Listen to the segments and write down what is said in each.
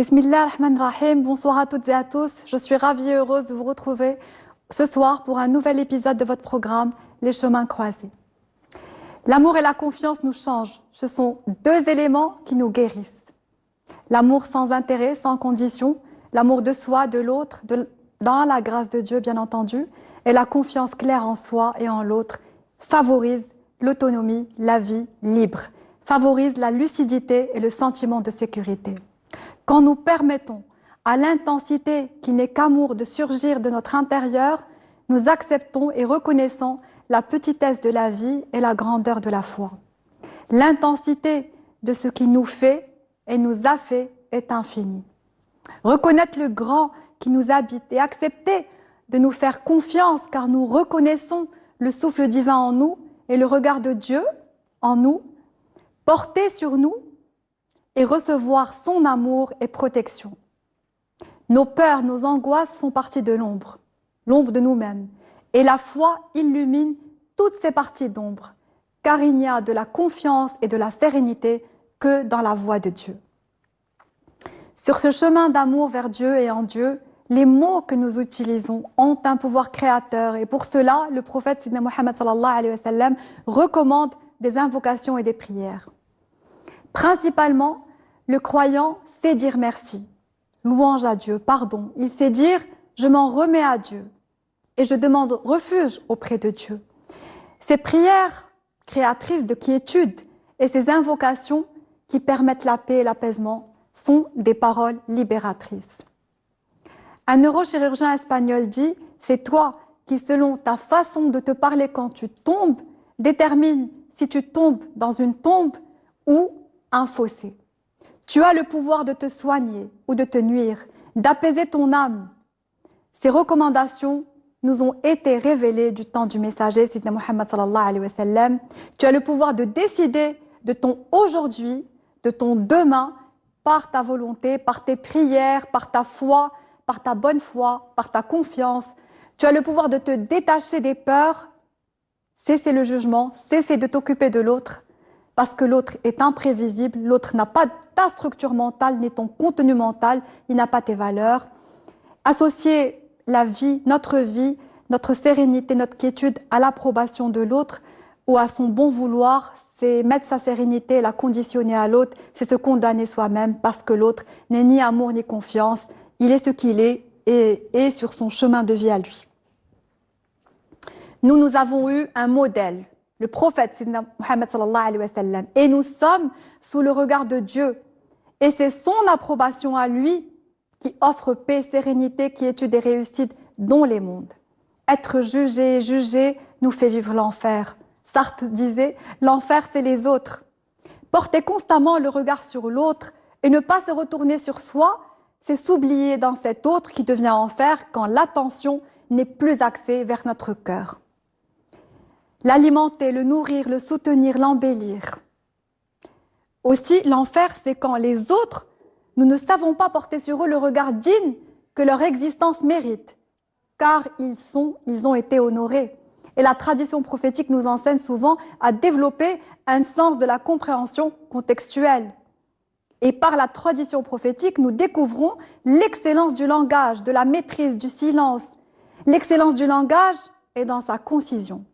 Bismillah ar-Rahman ar-Rahim, bonsoir à toutes et à tous. Je suis ravie et heureuse de vous retrouver ce soir pour un nouvel épisode de votre programme Les Chemins Croisés. L'amour et la confiance nous changent. Ce sont deux éléments qui nous guérissent. L'amour sans intérêt, sans condition, l'amour de soi, de l'autre, dans la grâce de Dieu bien entendu, et la confiance claire en soi et en l'autre favorise l'autonomie, la vie libre, favorise la lucidité et le sentiment de sécurité. Quand nous permettons à l'intensité qui n'est qu'amour de surgir de notre intérieur, nous acceptons et reconnaissons la petitesse de la vie et la grandeur de la foi. L'intensité de ce qui nous fait et nous a fait est infinie. Reconnaître le grand qui nous habite et accepter de nous faire confiance car nous reconnaissons le souffle divin en nous et le regard de Dieu en nous, porter sur nous et recevoir son amour et protection. Nos peurs, nos angoisses font partie de l'ombre de nous-mêmes. Et la foi illumine toutes ces parties d'ombre, car il n'y a de la confiance et de la sérénité que dans la voie de Dieu. Sur ce chemin d'amour vers Dieu et en Dieu, les mots que nous utilisons ont un pouvoir créateur et pour cela, le prophète Sidna Muhammad sallallahu alayhi wa sallam recommande des invocations et des prières. Principalement, le croyant sait dire merci, louange à Dieu, pardon. Il sait dire « je m'en remets à Dieu » et je demande refuge auprès de Dieu. Ces prières créatrices de quiétude et ces invocations qui permettent la paix et l'apaisement sont des paroles libératrices. Un neurochirurgien espagnol dit « c'est toi qui, selon ta façon de te parler quand tu tombes, détermine si tu tombes dans une tombe ou un fossé. Tu as le pouvoir de te soigner ou de te nuire, d'apaiser ton âme. » Ces recommandations nous ont été révélées du temps du messager, Sidna Muhammad sallallahu alayhi wa sallam. Tu as le pouvoir de décider de ton aujourd'hui, de ton demain, par ta volonté, par tes prières, par ta foi, par ta bonne foi, par ta confiance. Tu as le pouvoir de te détacher des peurs, cesser le jugement, cesser de t'occuper de l'autre, parce que l'autre est imprévisible, l'autre n'a pas ta structure mentale ni ton contenu mental, il n'a pas tes valeurs. Associer la vie, notre sérénité, notre quiétude à l'approbation de l'autre ou à son bon vouloir, c'est mettre sa sérénité, la conditionner à l'autre, c'est se condamner soi-même parce que l'autre n'est ni amour ni confiance, il est ce qu'il est et est sur son chemin de vie à lui. Nous avons eu un modèle, le prophète Sidna Muhammad sallallahu alayhi wa sallam, et nous sommes sous le regard de Dieu. Et c'est son approbation à lui qui offre paix, sérénité, quiétude et réussite dans les mondes. Être jugé nous fait vivre l'enfer. Sartre disait, l'enfer c'est les autres. Porter constamment le regard sur l'autre et ne pas se retourner sur soi, c'est s'oublier dans cet autre qui devient enfer quand l'attention n'est plus axée vers notre cœur. L'alimenter, le nourrir, le soutenir, l'embellir. Aussi, l'enfer, c'est quand les autres, nous ne savons pas porter sur eux le regard digne que leur existence mérite, car ils ont été honorés. Et la tradition prophétique nous enseigne souvent à développer un sens de la compréhension contextuelle. Et par la tradition prophétique, nous découvrons l'excellence du langage, de la maîtrise, du silence. L'excellence du langage est dans sa concision.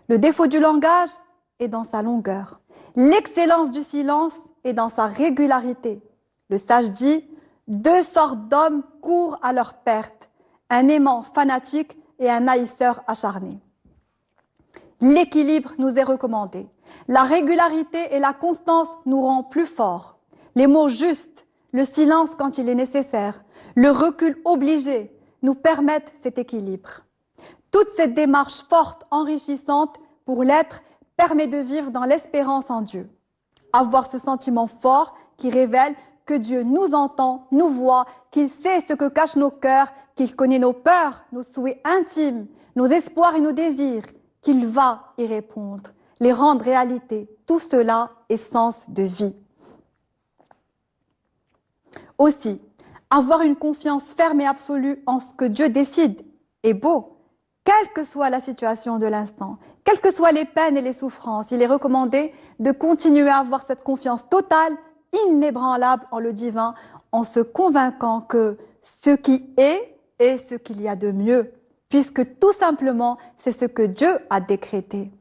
Le défaut du langage est dans sa longueur. L'excellence du silence est dans sa régularité. Le sage dit, deux sortes d'hommes courent à leur perte, un aimant fanatique et un haïsseur acharné. L'équilibre nous est recommandé. La régularité et la constance nous rendent plus forts. Les mots justes, le silence quand il est nécessaire, le recul obligé nous permettent cet équilibre. Toute cette démarche forte, enrichissante pour l'être permet de vivre dans l'espérance en Dieu. Avoir ce sentiment fort qui révèle que Dieu nous entend, nous voit, qu'il sait ce que cachent nos cœurs, qu'il connaît nos peurs, nos souhaits intimes, nos espoirs et nos désirs, qu'il va y répondre, les rendre réalité. Tout cela est sens de vie. Aussi, avoir une confiance ferme et absolue en ce que Dieu décide est beau. Quelle que soit la situation de l'instant, quelles que soient les peines et les souffrances, il est recommandé de continuer à avoir cette confiance totale, inébranlable en le divin, en se convainquant que ce qui est ce qu'il y a de mieux, puisque tout simplement, c'est ce que Dieu a décrété.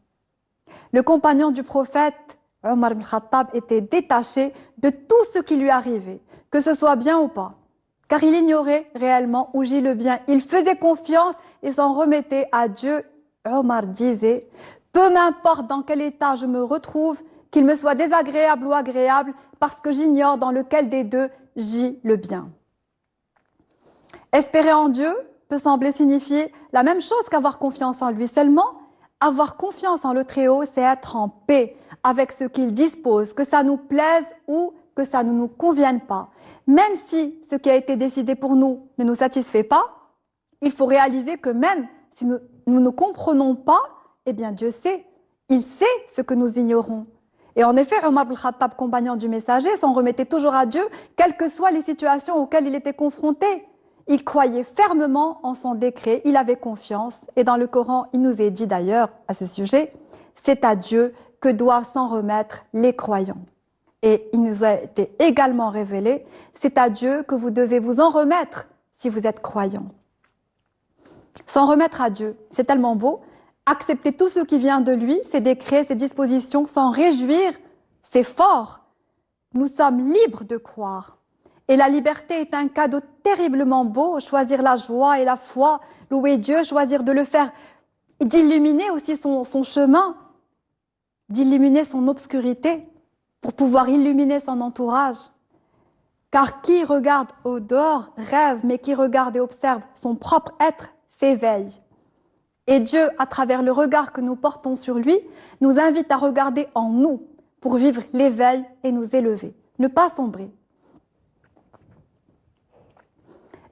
Le compagnon du prophète, Omar ibn Khattab, était détaché de tout ce qui lui arrivait, que ce soit bien ou pas, car il ignorait réellement où gît le bien. Il faisait confiance et s'en remettait à Dieu. Omar disait, « Peu m'importe dans quel état je me retrouve, qu'il me soit désagréable ou agréable, parce que j'ignore dans lequel des deux gît le bien. » Espérer en Dieu peut sembler signifier la même chose qu'avoir confiance en lui. Seulement, avoir confiance en le Très-Haut, c'est être en paix avec ce qu'il dispose, que ça nous plaise ou que ça ne nous convienne pas. Même si ce qui a été décidé pour nous ne nous satisfait pas, il faut réaliser que même si nous ne comprenons pas, eh bien Dieu sait. Il sait ce que nous ignorons. Et en effet, Omar ibn Khattab, compagnon du messager, s'en remettait toujours à Dieu, quelles que soient les situations auxquelles il était confronté. Il croyait fermement en son décret, il avait confiance. Et dans le Coran, il nous est dit d'ailleurs à ce sujet, c'est à Dieu que doivent s'en remettre les croyants. Et il nous a été également révélé, c'est à Dieu que vous devez vous en remettre si vous êtes croyant. S'en remettre à Dieu, c'est tellement beau. Accepter tout ce qui vient de lui, ses décrets, ses dispositions, s'en réjouir, c'est fort. Nous sommes libres de croire. Et la liberté est un cadeau terriblement beau. Choisir la joie et la foi, louer Dieu, choisir de le faire, d'illuminer aussi son chemin, d'illuminer son obscurité pour pouvoir illuminer son entourage. Car qui regarde au dehors rêve, mais qui regarde et observe son propre être s'éveille. Et Dieu, à travers le regard que nous portons sur lui, nous invite à regarder en nous pour vivre l'éveil et nous élever, ne pas sombrer.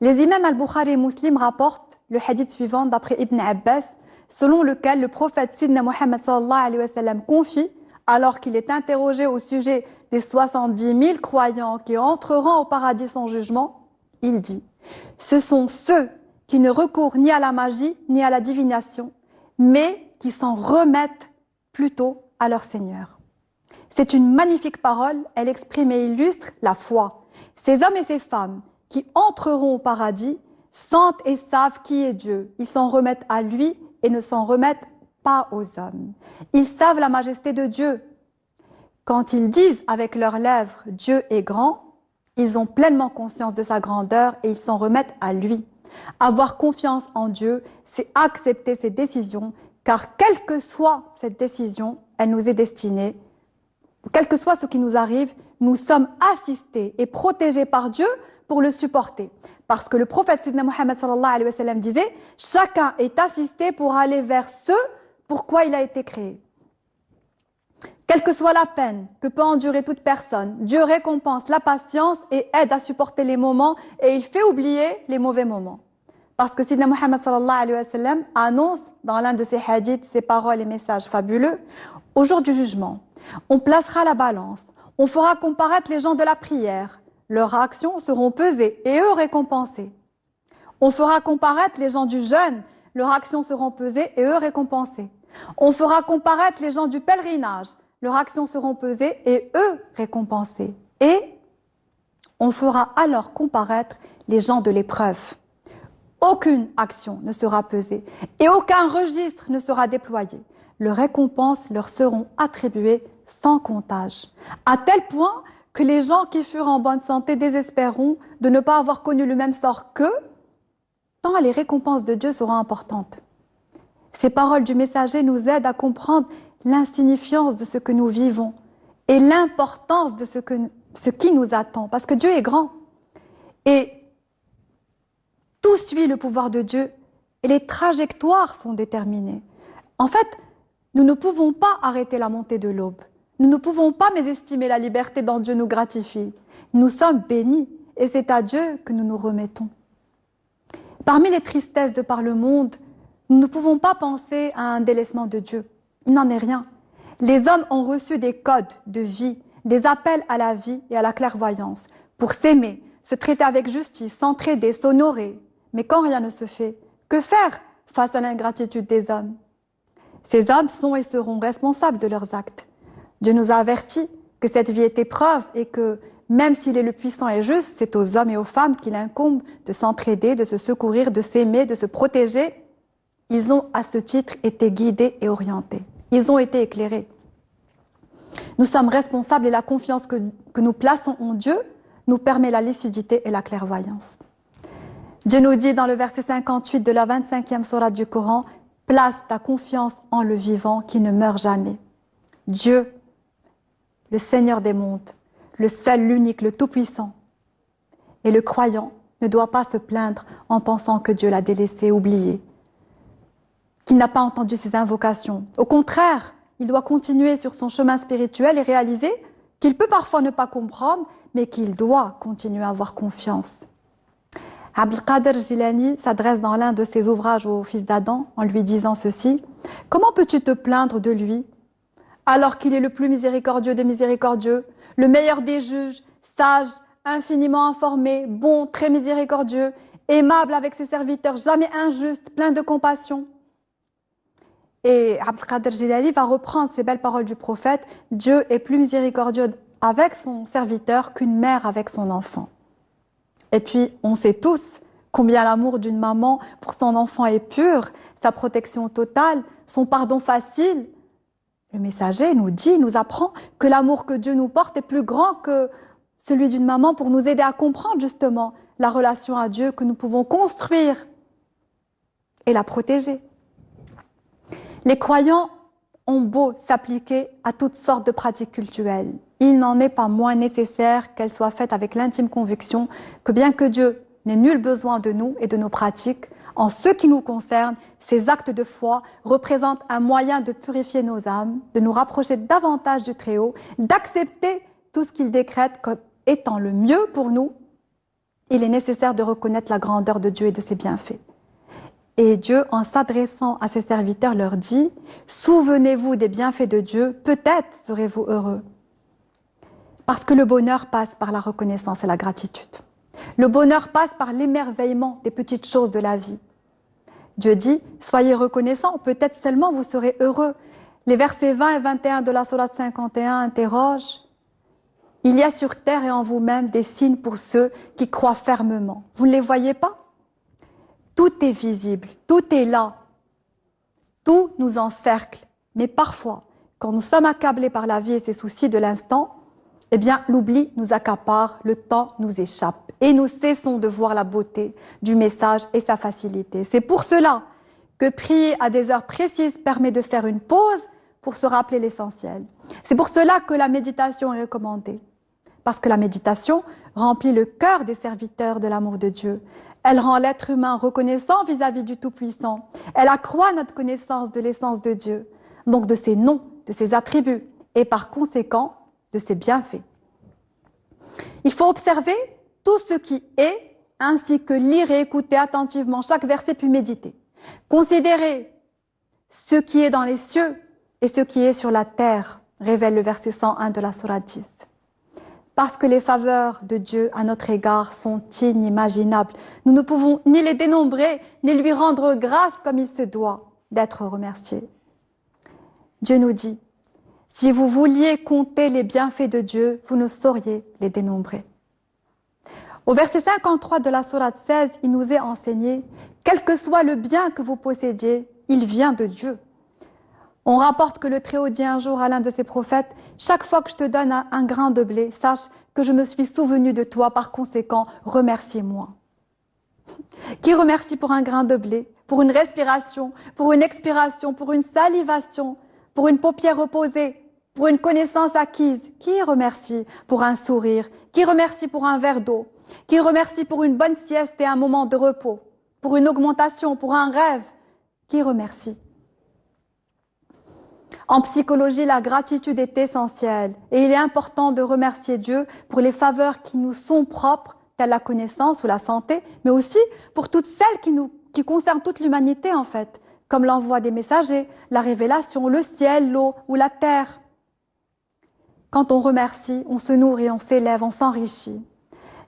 Les imams al-Bukhari et Muslim rapportent le hadith suivant d'après Ibn Abbas, selon lequel le prophète Sidna Muhammad sallallahu alayhi wa sallam confie, alors qu'il est interrogé au sujet des 70 000 croyants qui entreront au paradis sans jugement, il dit « Ce sont ceux qui ne recourent ni à la magie ni à la divination, mais qui s'en remettent plutôt à leur Seigneur. » C'est une magnifique parole, elle exprime et illustre la foi. Ces hommes et ces femmes qui entreront au paradis sentent et savent qui est Dieu. Ils s'en remettent à lui et ne s'en remettent pas aux hommes. Ils savent la majesté de Dieu. Quand ils disent avec leurs lèvres « Dieu est grand », ils ont pleinement conscience de sa grandeur et ils s'en remettent à lui. Avoir confiance en Dieu, c'est accepter ses décisions, car quelle que soit cette décision, elle nous est destinée. Quel que soit ce qui nous arrive, nous sommes assistés et protégés par Dieu pour le supporter. Parce que le prophète Sidna Muhammad sallallahu alayhi wa sallam disait « Chacun est assisté pour aller vers ce pourquoi il a été créé. » Quelle que soit la peine que peut endurer toute personne, Dieu récompense la patience et aide à supporter les moments et il fait oublier les mauvais moments. Parce que Sidna Muhammad sallallahu alayhi wa sallam annonce dans l'un de ses hadiths, ses paroles et messages fabuleux, au jour du jugement, on placera la balance, on fera comparaître les gens de la prière, leurs actions seront pesées et eux récompensés. On fera comparaître les gens du jeûne, leurs actions seront pesées et eux récompensés. On fera comparaître les gens du pèlerinage, leurs actions seront pesées et eux récompensés. Et on fera alors comparaître les gens de l'épreuve. Aucune action ne sera pesée et aucun registre ne sera déployé. Leurs récompenses leur seront attribuées sans comptage. À tel point que les gens qui furent en bonne santé désespéreront de ne pas avoir connu le même sort qu'eux, tant les récompenses de Dieu seront importantes. Ces paroles du messager nous aident à comprendre l'insignifiance de ce que nous vivons et l'importance de ce qui nous attend, parce que Dieu est grand. Et tout suit le pouvoir de Dieu et les trajectoires sont déterminées. En fait, nous ne pouvons pas arrêter la montée de l'aube. Nous ne pouvons pas mésestimer la liberté dont Dieu nous gratifie. Nous sommes bénis et c'est à Dieu que nous nous remettons. Parmi les tristesses de par le monde, nous ne pouvons pas penser à un délaissement de Dieu. Il n'en est rien. Les hommes ont reçu des codes de vie, des appels à la vie et à la clairvoyance pour s'aimer, se traiter avec justice, s'entraider, s'honorer. Mais quand rien ne se fait, que faire face à l'ingratitude des hommes? Ces hommes sont et seront responsables de leurs actes. Dieu nous a avertis que cette vie est épreuve et que même s'il est le puissant et juste, c'est aux hommes et aux femmes qu'il incombe de s'entraider, de se secourir, de s'aimer, de se protéger. Ils ont à ce titre été guidés et orientés. Ils ont été éclairés. Nous sommes responsables et la confiance que nous plaçons en Dieu nous permet la lucidité et la clairvoyance. Dieu nous dit dans le verset 58 de la 25e sourate du Coran, « Place ta confiance en le vivant qui ne meurt jamais. » Dieu, le Seigneur des mondes, le seul, l'unique, le tout-puissant. Et le croyant ne doit pas se plaindre en pensant que Dieu l'a délaissé, oublié, qu'il n'a pas entendu ses invocations. Au contraire, il doit continuer sur son chemin spirituel et réaliser qu'il peut parfois ne pas comprendre, mais qu'il doit continuer à avoir confiance. Abdul Qadir Jilani s'adresse dans l'un de ses ouvrages au fils d'Adam en lui disant ceci: « Comment peux-tu te plaindre de lui alors qu'il est le plus miséricordieux des miséricordieux, le meilleur des juges, sage, infiniment informé, bon, très miséricordieux, aimable avec ses serviteurs, jamais injuste, plein de compassion ?» Et Abdul Qadir Jilani va reprendre ces belles paroles du prophète: « Dieu est plus miséricordieux avec son serviteur qu'une mère avec son enfant. » Et puis, on sait tous combien l'amour d'une maman pour son enfant est pur, sa protection totale, son pardon facile. Le messager nous dit, nous apprend que l'amour que Dieu nous porte est plus grand que celui d'une maman pour nous aider à comprendre justement la relation à Dieu que nous pouvons construire et la protéger. Les croyants ont beau s'appliquer à toutes sortes de pratiques cultuelles, il n'en est pas moins nécessaire qu'elles soient faites avec l'intime conviction que bien que Dieu n'ait nul besoin de nous et de nos pratiques, en ce qui nous concerne, ces actes de foi représentent un moyen de purifier nos âmes, de nous rapprocher davantage du Très-Haut, d'accepter tout ce qu'il décrète comme étant le mieux pour nous. Il est nécessaire de reconnaître la grandeur de Dieu et de ses bienfaits. Et Dieu, en s'adressant à ses serviteurs, leur dit « Souvenez-vous des bienfaits de Dieu, peut-être serez-vous heureux. » Parce que le bonheur passe par la reconnaissance et la gratitude. Le bonheur passe par l'émerveillement des petites choses de la vie. Dieu dit « Soyez reconnaissants, peut-être seulement vous serez heureux. » Les versets 20 et 21 de la sourate 51 interrogent « Il y a sur terre et en vous-même des signes pour ceux qui croient fermement. Vous ne les voyez pas ? Tout est visible, tout est là. Tout nous encercle. Mais parfois, quand nous sommes accablés par la vie et ses soucis de l'instant, eh bien, l'oubli nous accapare, le temps nous échappe. Et nous cessons de voir la beauté du message et sa facilité. C'est pour cela que prier à des heures précises permet de faire une pause pour se rappeler l'essentiel. C'est pour cela que la méditation est recommandée. Parce que la méditation remplit le cœur des serviteurs de l'amour de Dieu. Elle rend l'être humain reconnaissant vis-à-vis du Tout-Puissant. Elle accroît notre connaissance de l'essence de Dieu, donc de ses noms, de ses attributs, et par conséquent, de ses bienfaits. Il faut observer tout ce qui est, ainsi que lire et écouter attentivement chaque verset puis méditer. Considérer ce qui est dans les cieux et ce qui est sur la terre, révèle le verset 101 de la sourate 10. Parce que les faveurs de Dieu à notre égard sont inimaginables. Nous ne pouvons ni les dénombrer, ni lui rendre grâce comme il se doit d'être remercié. Dieu nous dit, si vous vouliez compter les bienfaits de Dieu, vous ne sauriez les dénombrer. Au verset 53 de la sourate 16, il nous est enseigné, quel que soit le bien que vous possédiez, il vient de Dieu. On rapporte que le Très-Haut dit un jour à l'un de ses prophètes, « Chaque fois que je te donne un grain de blé, sache que je me suis souvenu de toi, par conséquent, remercie-moi. » Qui remercie pour un grain de blé, pour une respiration, pour une expiration, pour une salivation, pour une paupière reposée, pour une connaissance acquise? Qui remercie pour un sourire? Qui remercie pour un verre d'eau? Qui remercie pour une bonne sieste et un moment de repos? Pour une augmentation, pour un rêve? Qui remercie? En psychologie, la gratitude est essentielle et il est important de remercier Dieu pour les faveurs qui nous sont propres, telles la connaissance ou la santé, mais aussi pour toutes celles qui concernent toute l'humanité en fait, comme l'envoi des messagers, la révélation, le ciel, l'eau ou la terre. Quand on remercie, on se nourrit, on s'élève, on s'enrichit.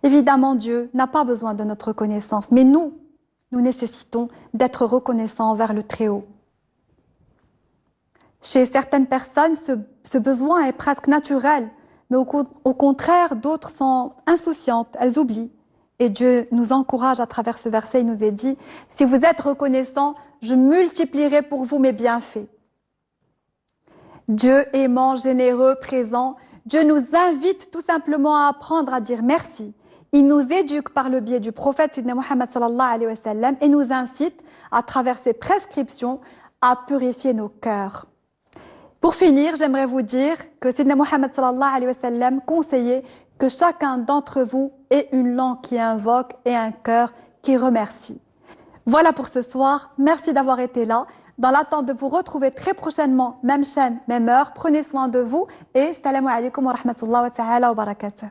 Évidemment, Dieu n'a pas besoin de notre reconnaissance, mais nous nécessitons d'être reconnaissants envers le Très-Haut. Chez certaines personnes, ce besoin est presque naturel, mais au contraire, d'autres sont insouciantes, elles oublient. Et Dieu nous encourage à travers ce verset, il nous est dit, si vous êtes reconnaissants, je multiplierai pour vous mes bienfaits. Dieu aimant, généreux, présent, Dieu nous invite tout simplement à apprendre à dire merci. Il nous éduque par le biais du prophète Sidna Muhammad sallallahu alayhi wa sallam et nous incite, à travers ses prescriptions, à purifier nos cœurs. Pour finir, j'aimerais vous dire que Sidna Muhammad sallallahu alayhi wa sallam conseillait que chacun d'entre vous ait une langue qui invoque et un cœur qui remercie. Voilà pour ce soir. Merci d'avoir été là. Dans l'attente de vous retrouver très prochainement, même chaîne, même heure, prenez soin de vous et salam alaikum wa rahmatullahi wa ta'ala wa barakatuh.